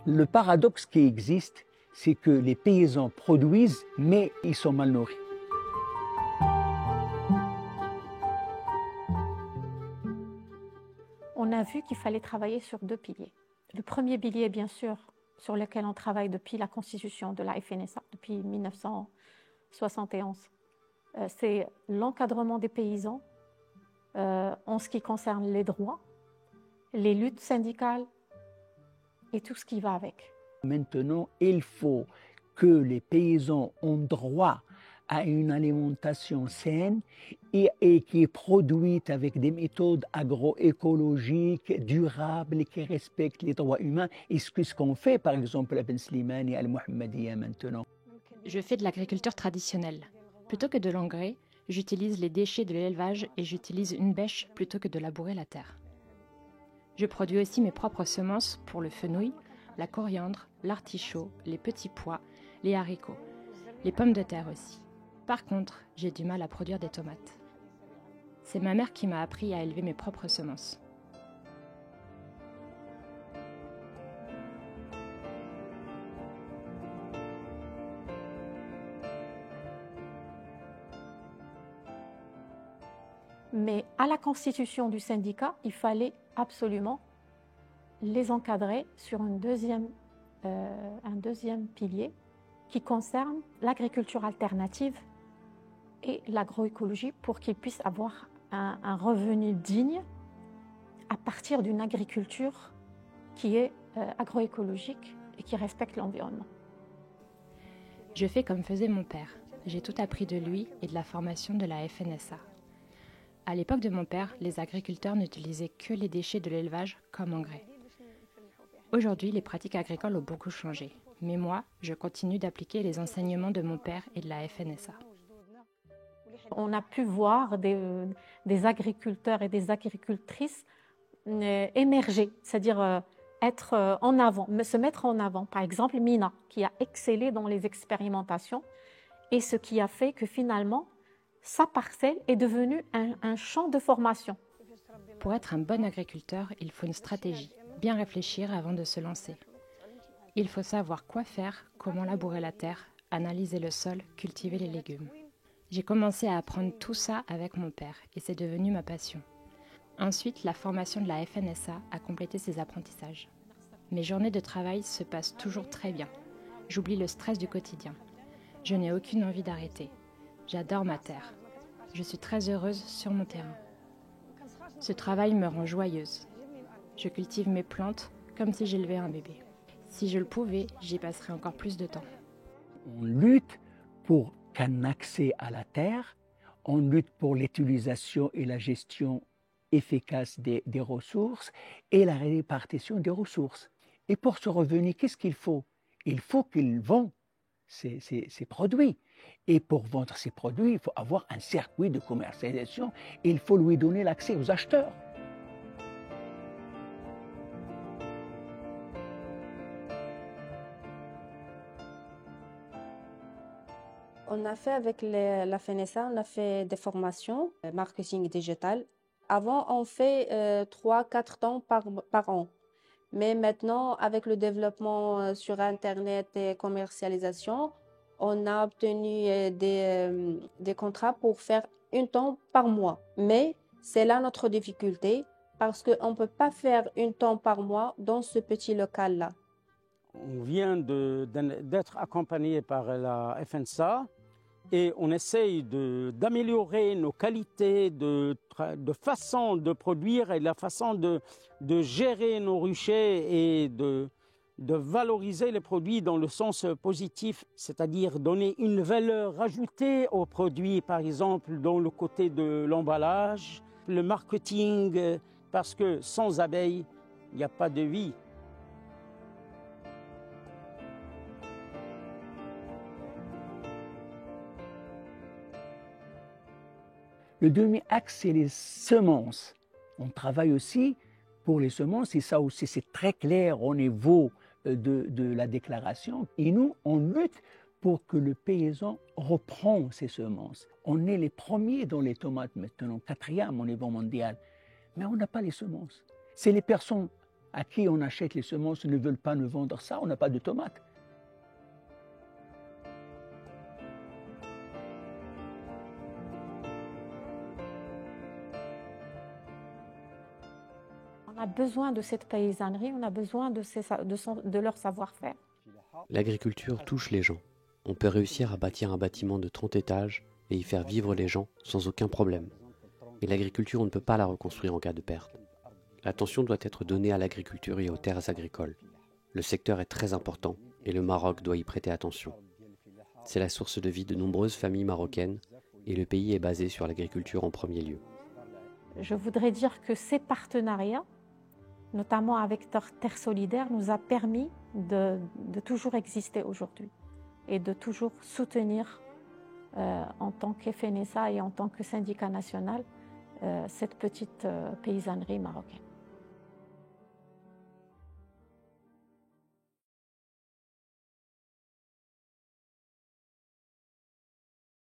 Le paradoxe qui existe, c'est que les paysans produisent, mais ils sont mal nourris. On a vu qu'il fallait travailler sur deux piliers. Le premier pilier, bien sûr, sur lequel on travaille depuis la constitution de la FNSA, depuis 1971, c'est l'encadrement des paysans en ce qui concerne les droits, les luttes syndicales et tout ce qui va avec. Maintenant, il faut que les paysans ont droit à une alimentation saine et qui est produite avec des méthodes agroécologiques, durables et qui respectent les droits humains. Et ce qu'on fait, par exemple, à Ben Slimane et à Al-Mohammadiya maintenant. Je fais de l'agriculture traditionnelle. Plutôt que de l'engrais, j'utilise les déchets de l'élevage et j'utilise une bêche plutôt que de labourer la terre. Je produis aussi mes propres semences pour le fenouil, la coriandre, l'artichaut, les petits pois, les haricots, les pommes de terre aussi. Par contre, j'ai du mal à produire des tomates. C'est ma mère qui m'a appris à élever mes propres semences. Mais à la constitution du syndicat, il fallait absolument les encadrer sur un deuxième pilier qui concerne l'agriculture alternative et l'agroécologie pour qu'ils puissent avoir un revenu digne à partir d'une agriculture qui est agroécologique et qui respecte l'environnement. Je fais comme faisait mon père. J'ai tout appris de lui et de la formation de la FNSA. À l'époque de mon père, les agriculteurs n'utilisaient que les déchets de l'élevage comme engrais. Aujourd'hui, les pratiques agricoles ont beaucoup changé. Mais moi, je continue d'appliquer les enseignements de mon père et de la FNSA. On a pu voir des agriculteurs et des agricultrices émerger, c'est-à-dire être en avant, se mettre en avant. Par exemple, Mina, qui a excellé dans les expérimentations et ce qui a fait que finalement, sa parcelle est devenue un champ de formation. Pour être un bon agriculteur, il faut une stratégie, bien réfléchir avant de se lancer. Il faut savoir quoi faire, comment labourer la terre, analyser le sol, cultiver les légumes. J'ai commencé à apprendre tout ça avec mon père et c'est devenu ma passion. Ensuite, la formation de la FNSA a complété ces apprentissages. Mes journées de travail se passent toujours très bien. J'oublie le stress du quotidien. Je n'ai aucune envie d'arrêter. J'adore ma terre. Je suis très heureuse sur mon terrain. Ce travail me rend joyeuse. Je cultive mes plantes comme si j'élevais un bébé. Si je le pouvais, j'y passerais encore plus de temps. On lutte pour qu'un accès à la terre, on lutte pour l'utilisation et la gestion efficace des ressources et la répartition des ressources. Et pour ce revenu, qu'est-ce qu'il faut? Il faut qu'ils vendent ces produits. Et pour vendre ces produits, il faut avoir un circuit de commercialisation et il faut lui donner l'accès aux acheteurs. On a fait avec la FNSA, on a fait des formations, marketing digital. Avant, on fait 3-4 temps par an. Mais maintenant, avec le développement sur Internet et commercialisation, on a obtenu des contrats pour faire un temps par mois. Mais c'est là notre difficulté parce qu'on ne peut pas faire un temps par mois dans ce petit local-là. On vient d'être accompagné par la FNSA et on essaye d'améliorer nos qualités de façon de produire et la façon de gérer nos ruchers et de valoriser les produits dans le sens positif, c'est-à-dire donner une valeur ajoutée aux produits, par exemple dans le côté de l'emballage, le marketing, parce que sans abeilles, il n'y a pas de vie. Le demi-axe, c'est les semences. On travaille aussi pour les semences et ça aussi c'est très clair au niveau de la déclaration. Et nous, on lutte pour que le paysan reprenne ses semences. On est les premiers dans les tomates maintenant, 4e au niveau mondial, mais on n'a pas les semences. C'est les personnes à qui on achète les semences ne veulent pas nous vendre ça, on n'a pas de tomates. On a besoin de cette paysannerie, on a besoin de leur savoir-faire. L'agriculture touche les gens. On peut réussir à bâtir un bâtiment de 30 étages et y faire vivre les gens sans aucun problème. Mais l'agriculture, on ne peut pas la reconstruire en cas de perte. L'attention doit être donnée à l'agriculture et aux terres agricoles. Le secteur est très important et le Maroc doit y prêter attention. C'est la source de vie de nombreuses familles marocaines et le pays est basé sur l'agriculture en premier lieu. Je voudrais dire que ces partenariats, notamment avec Terre Solidaire, nous a permis de toujours exister aujourd'hui et de toujours soutenir en tant qu'FNSA et en tant que syndicat national cette petite paysannerie marocaine.